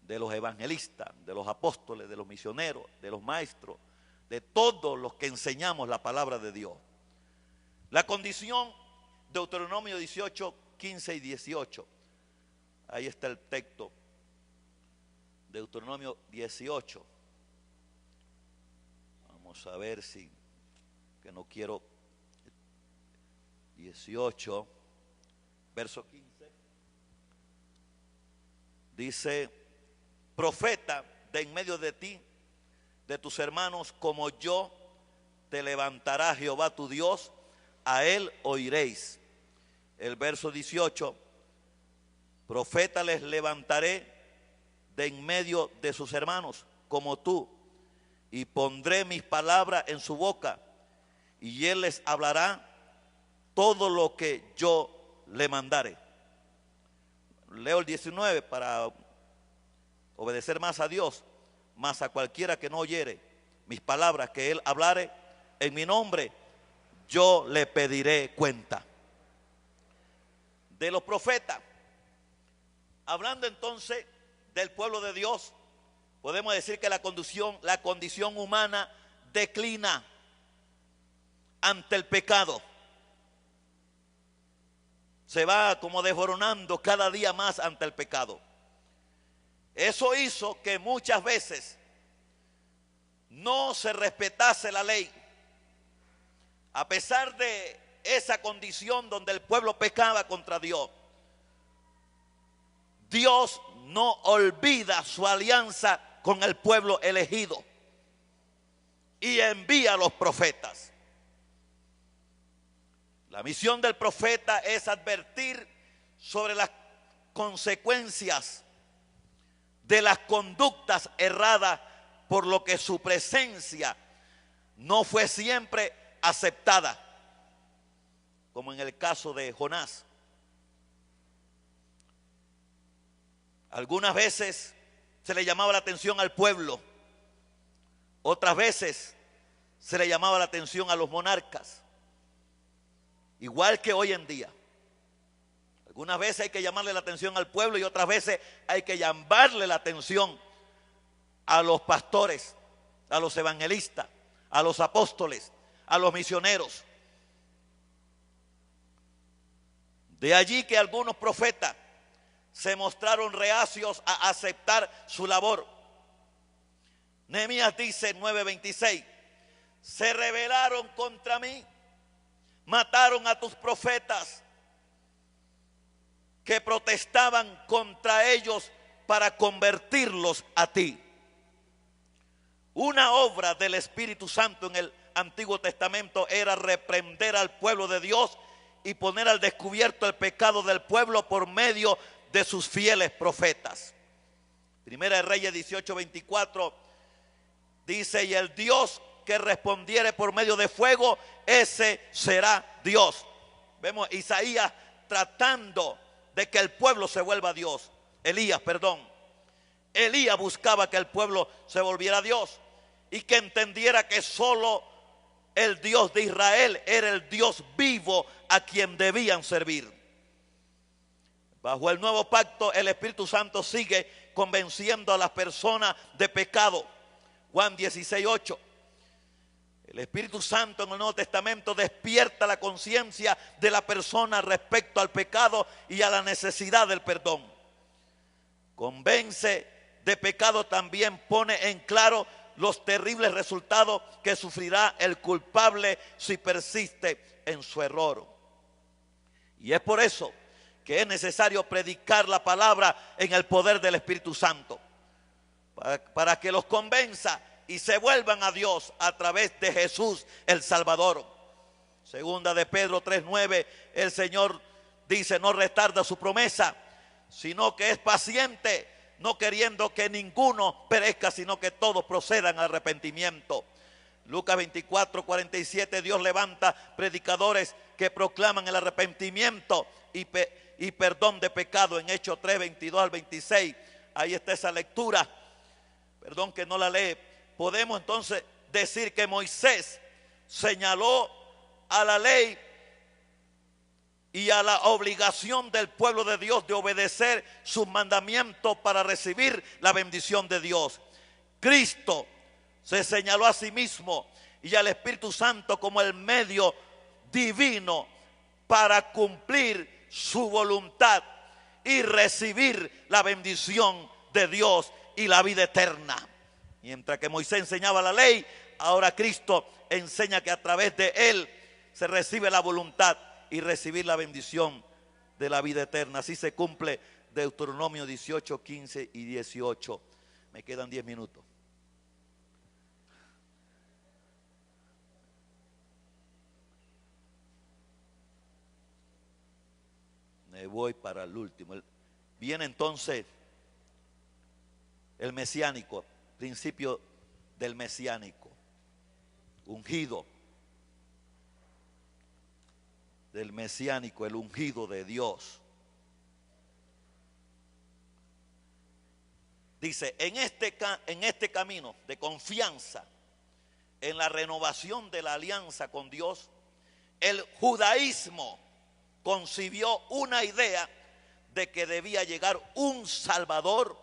de los evangelistas, de los apóstoles, de los misioneros, de los maestros, de todos los que enseñamos la palabra de Dios. La condición, Deuteronomio 18, 15 y 18. Ahí está el texto. Deuteronomio 18. Vamos a ver si, que no quiero. 18, verso 15. Dice: profeta de en medio de ti, de tus hermanos, como yo, te levantará Jehová tu Dios, a él oiréis. El verso 18: profeta les levantaré de en medio de sus hermanos, como tú, y pondré mis palabras en su boca, y él les hablará todo lo que yo le mandare. Leo el 19 para obedecer más a Dios, más a cualquiera que no oyere mis palabras que él hablare en mi nombre, yo le pediré cuenta. De los profetas, hablando entonces del pueblo de Dios, podemos decir que la condición humana declina ante el pecado. Se va como desboronando cada día más ante el pecado. Eso hizo que muchas veces no se respetase la ley. A pesar de esa condición donde el pueblo pecaba contra Dios, Dios no olvida su alianza con el pueblo elegido y envía a los profetas. La misión del profeta es advertir sobre las consecuencias de las conductas erradas, por lo que su presencia no fue siempre aceptada, como en el caso de Jonás. Algunas veces se le llamaba la atención al pueblo, otras veces se le llamaba la atención a los monarcas, igual que hoy en día. Algunas veces hay que llamarle la atención al pueblo y otras veces hay que llamarle la atención a los pastores, a los evangelistas, a los apóstoles, a los misioneros. De allí que algunos profetas se mostraron reacios a aceptar su labor. Nehemías dice 9:26, se rebelaron contra mí, mataron a tus profetas que protestaban contra ellos para convertirlos a ti. Una obra del Espíritu Santo en el Antiguo Testamento era reprender al pueblo de Dios y poner al descubierto el pecado del pueblo por medio de sus fieles profetas. Primera de Reyes 18:24 dice, y el Dios que respondiere por medio de fuego, ese será Dios. Vemos Isaías tratando de que el pueblo se vuelva a Dios. Elías buscaba que el pueblo se volviera a Dios y que entendiera que solo el Dios de Israel era el Dios vivo a quien debían servir. Bajo el nuevo pacto, el Espíritu Santo sigue convenciendo a las personas de pecado. Juan 16:8. El Espíritu Santo en el Nuevo Testamento despierta la conciencia de la persona respecto al pecado y a la necesidad del perdón. Convence de pecado, también pone en claro los terribles resultados que sufrirá el culpable si persiste en su error. Y es por eso que es necesario predicar la palabra en el poder del Espíritu Santo, para que los convenza y se vuelvan a Dios a través de Jesús el Salvador. Segunda de Pedro 3:9, el Señor dice, no retarda su promesa, sino que es paciente, no queriendo que ninguno perezca, sino que todos procedan al arrepentimiento. Lucas 24:47, Dios levanta predicadores que proclaman el arrepentimiento y perdón de pecado. En Hechos 3:22-26, ahí está esa lectura. Perdón que no la lee. Podemos entonces decir que Moisés señaló a la ley y a la obligación del pueblo de Dios de obedecer sus mandamientos para recibir la bendición de Dios. Cristo se señaló a sí mismo y al Espíritu Santo como el medio divino para cumplir su voluntad y recibir la bendición de Dios y la vida eterna. Mientras que Moisés enseñaba la ley, ahora Cristo enseña que a través de él se recibe la voluntad y recibir la bendición de la vida eterna. Así se cumple Deuteronomio 18, 15 y 18. Me quedan 10 minutos. Me voy para el último. Viene entonces el mesiánico, principio del mesiánico, ungido, del mesiánico, el ungido de Dios. Dice, en este camino de confianza en la renovación de la alianza con Dios, el judaísmo concibió una idea de que debía llegar un Salvador,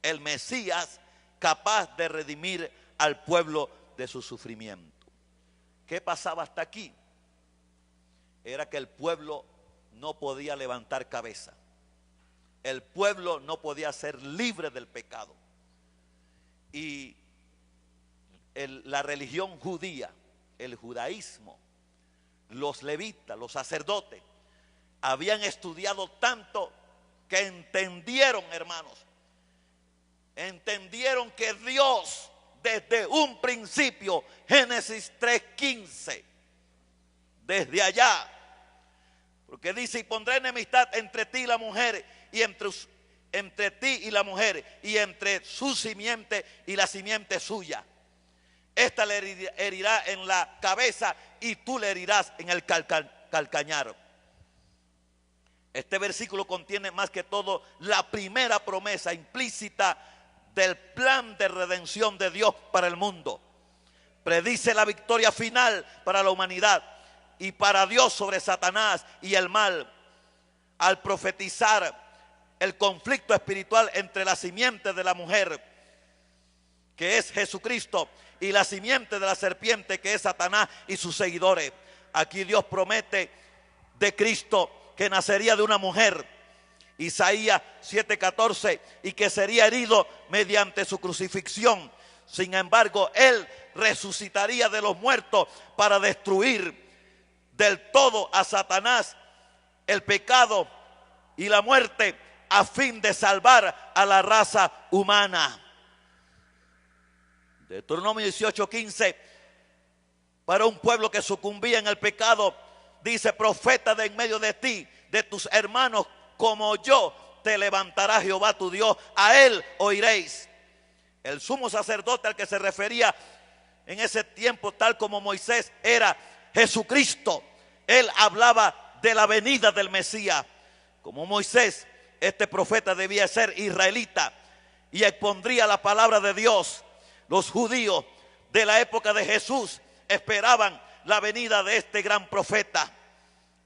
el Mesías, capaz de redimir al pueblo de su sufrimiento. ¿Qué pasaba hasta aquí? Era que el pueblo no podía levantar cabeza. El pueblo no podía ser libre del pecado. Y la religión judía, el judaísmo, los levitas, los sacerdotes, habían estudiado tanto que entendieron, hermanos, entendieron que Dios desde un principio, Génesis 3:15, desde allá, porque dice, y pondré enemistad entre ti y la mujer, y entre ti y la mujer, y entre su simiente y la simiente suya. Esta le herirá en la cabeza y tú le herirás en el calcañar. Este versículo contiene más que todo la primera promesa implícita del plan de redención de Dios para el mundo. Predice la victoria final para la humanidad y para Dios sobre Satanás y el mal, al profetizar el conflicto espiritual entre la simiente de la mujer, que es Jesucristo, y la simiente de la serpiente, que es Satanás y sus seguidores. Aquí Dios promete de Cristo que nacería de una mujer, Isaías 7:14, y que sería herido mediante su crucifixión. Sin embargo, Él resucitaría de los muertos para destruir del todo a Satanás, el pecado y la muerte, a fin de salvar a la raza humana. Deuteronomio 18:15, para un pueblo que sucumbía en el pecado, dice: profeta de en medio de ti, de tus hermanos como yo, te levantará Jehová tu Dios, a él oiréis. El sumo sacerdote al que se refería en ese tiempo, tal como Moisés, era Jesucristo. Él hablaba de la venida del Mesías. Como Moisés, este profeta debía ser israelita y expondría la palabra de Dios. Los judíos de la época de Jesús esperaban la venida de este gran profeta.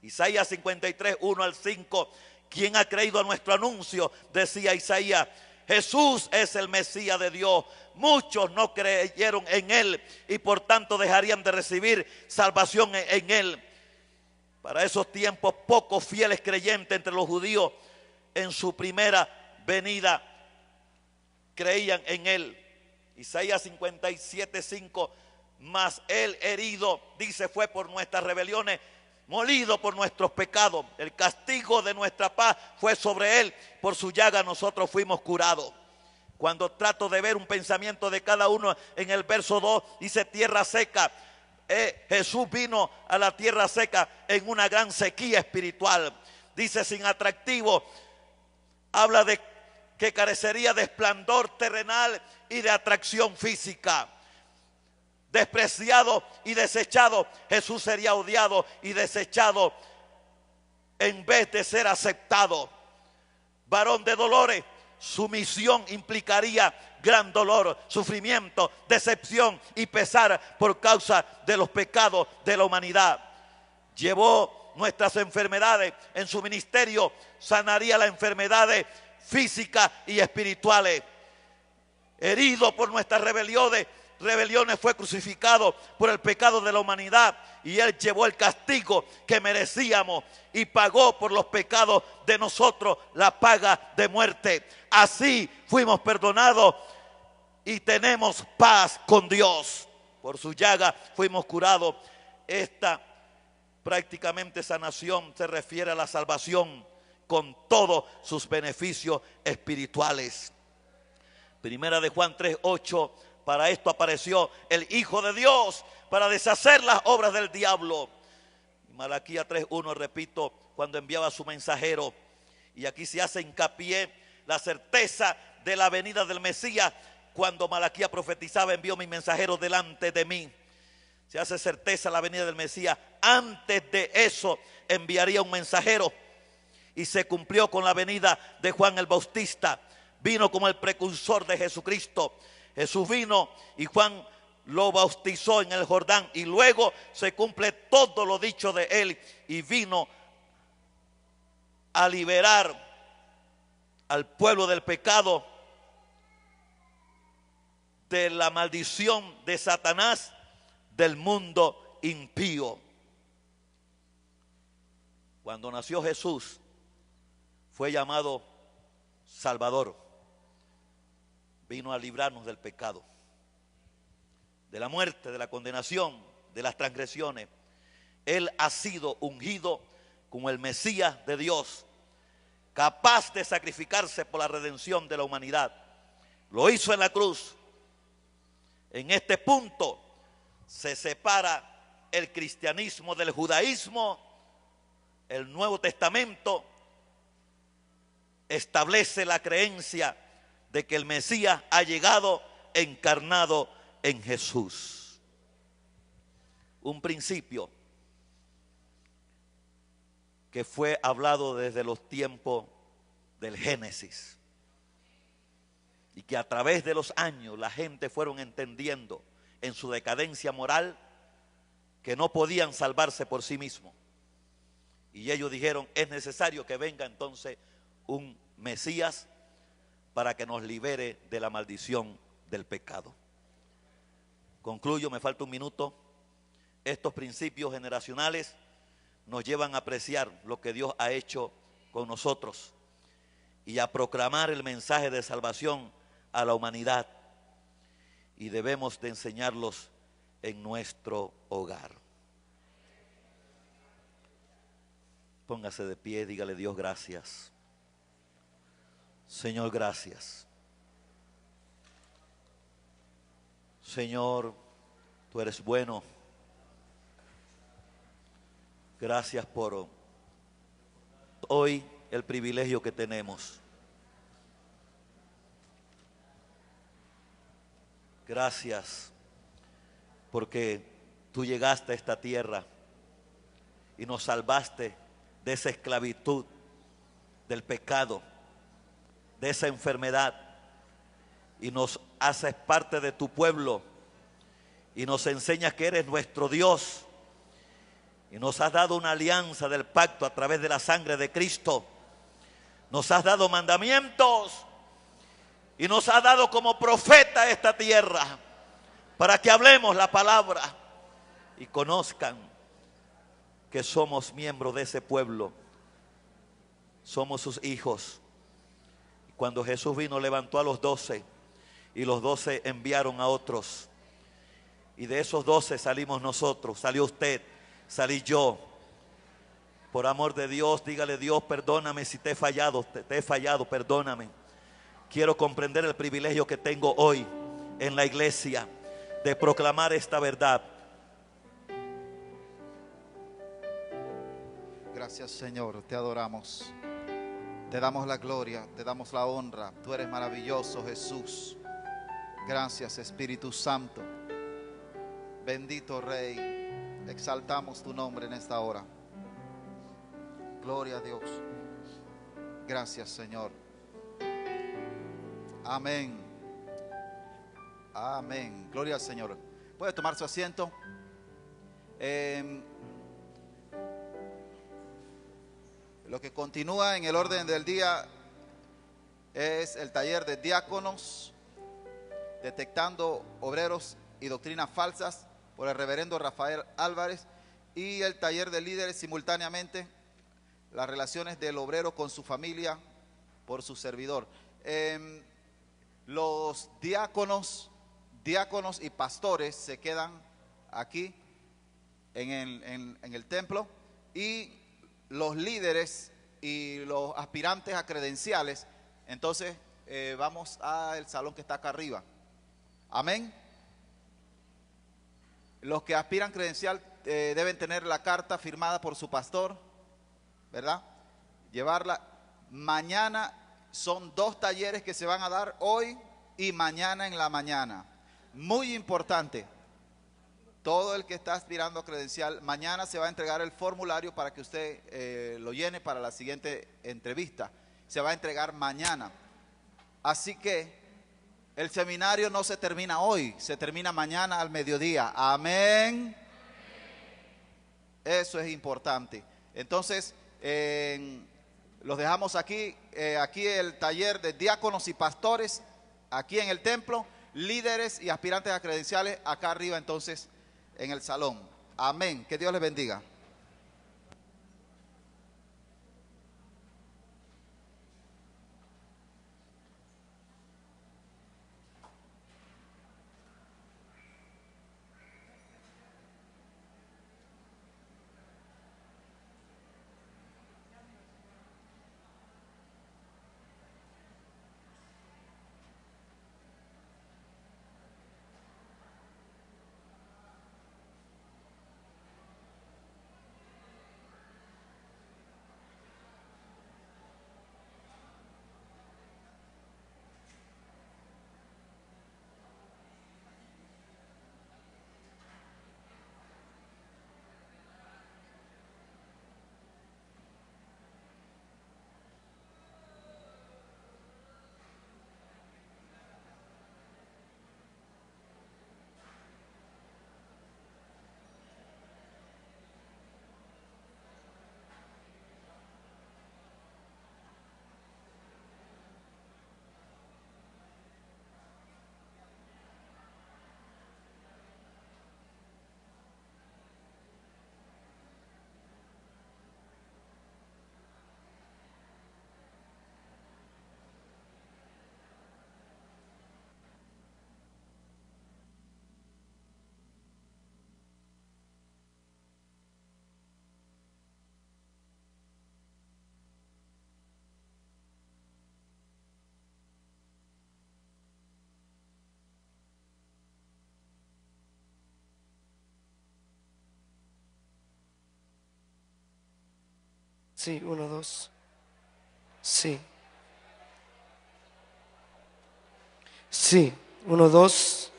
Isaías 53, 1 al 5. ¿Quién ha creído a nuestro anuncio?, decía Isaías. Jesús es el Mesías de Dios. Muchos no creyeron en él y por tanto dejarían de recibir salvación en él. Para esos tiempos, pocos fieles creyentes entre los judíos en su primera venida creían en él. Isaías 57, 5. Mas él herido, dice, fue por nuestras rebeliones, molido por nuestros pecados. El castigo de nuestra paz fue sobre él. Por su llaga nosotros fuimos curados. Cuando trato de ver un pensamiento de cada uno, en el verso 2 dice tierra seca. Jesús vino a la tierra seca en una gran sequía espiritual. Dice sin atractivo. Habla de que carecería de esplendor terrenal y de atracción física. Despreciado y desechado, Jesús sería odiado y desechado en vez de ser aceptado. Varón de dolores, su misión implicaría gran dolor, sufrimiento, decepción y pesar por causa de los pecados de la humanidad. Llevó nuestras enfermedades en su ministerio, sanaría las enfermedades físicas y espirituales. Herido por nuestras rebeliones fue crucificado por el pecado de la humanidad, y él llevó el castigo que merecíamos y pagó por los pecados de nosotros la paga de muerte. Así fuimos perdonados y tenemos paz con Dios. Por su llaga fuimos curados. Esta prácticamente sanación se refiere a la salvación con todos sus beneficios espirituales. Primera de Juan 3:8. Para esto apareció el Hijo de Dios, para deshacer las obras del diablo. Malaquías 3:1, repito, cuando enviaba a su mensajero. Y aquí se hace hincapié la certeza de la venida del Mesías. Cuando Malaquías profetizaba: envió mi mensajero delante de mí. Se hace certeza la venida del Mesías. Antes de eso enviaría un mensajero. Y se cumplió con la venida de Juan el Bautista. Vino como el precursor de Jesucristo. Jesús vino y Juan lo bautizó en el Jordán, y luego se cumple todo lo dicho de él, y vino a liberar al pueblo del pecado, de la maldición de Satanás, del mundo impío. Cuando nació Jesús, fue llamado Salvador. Vino a librarnos del pecado, de la muerte, de la condenación, de las transgresiones. Él ha sido ungido como el Mesías de Dios, capaz de sacrificarse por la redención de la humanidad. Lo hizo en la cruz. En este punto se separa el cristianismo del judaísmo. El Nuevo Testamento establece la creencia de que el Mesías ha llegado encarnado en Jesús. un principio que fue hablado desde los tiempos del Génesis y que a través de los años la gente fueron entendiendo en su decadencia moral que no podían salvarse por sí mismos. Y ellos dijeron, es necesario que venga entonces un Mesías para que nos libere de la maldición del pecado. Concluyo, me falta un minuto. Estos principios generacionales nos llevan a apreciar lo que Dios ha hecho con nosotros y a proclamar el mensaje de salvación a la humanidad. Y debemos de enseñarlos en nuestro hogar. Póngase de pie, dígale Dios gracias. Señor, gracias. Señor, tú eres bueno. Gracias por hoy el privilegio que tenemos. Gracias porque tú llegaste a esta tierra y nos salvaste de esa esclavitud, del pecado, de esa enfermedad, y nos haces parte de tu pueblo y nos enseñas que eres nuestro Dios y nos has dado una alianza del pacto a través de la sangre de Cristo. Nos has dado mandamientos y nos has dado como profeta esta tierra para que hablemos la palabra y conozcan que somos miembros de ese pueblo, somos sus hijos. Cuando Jesús vino, levantó a los 12 y los 12 enviaron a otros, y de esos 12 salimos nosotros, salió usted, salí yo. Por amor de Dios, dígale: Dios, perdóname si te he fallado, perdóname. Quiero comprender el privilegio que tengo hoy en la iglesia de proclamar esta verdad. Gracias, Señor, te adoramos, te damos la gloria, te damos la honra. Tú eres maravilloso, Jesús. Gracias, Espíritu Santo. Bendito Rey, exaltamos tu nombre en esta hora. Gloria a Dios. Gracias, Señor. Amén. Amén. Gloria al Señor. Puede tomar su asiento. Lo que continúa en el orden del día es el taller de diáconos, detectando obreros y doctrinas falsas, por el reverendo Rafael Álvarez, y el taller de líderes simultáneamente, las relaciones del obrero con su familia, por su servidor. Los diáconos y pastores se quedan aquí en el templo, y los líderes y los aspirantes a credenciales, entonces vamos al salón que está acá arriba. Amén. Los que aspiran credencial deben tener la carta firmada por su pastor, ¿verdad? Llevarla. Mañana son 2 talleres que se van a dar, hoy y mañana en la mañana. Muy importante. Todo el que está aspirando a credencial, mañana se va a entregar el formulario para que usted lo llene para la siguiente entrevista. Se va a entregar mañana. Así que el seminario no se termina hoy, se termina mañana al mediodía. Amén. Eso es importante. Entonces, los dejamos aquí. Aquí el taller de diáconos y pastores, aquí en el templo. Líderes y aspirantes a credenciales acá arriba, entonces, en el salón. Amén. Que Dios les bendiga. Sí, 1, 2. Sí. Sí, 1, 2.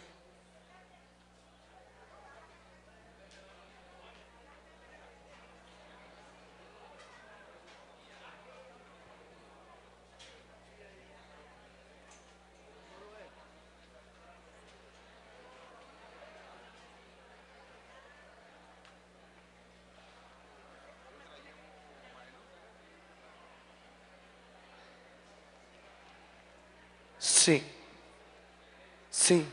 Sí. Sí.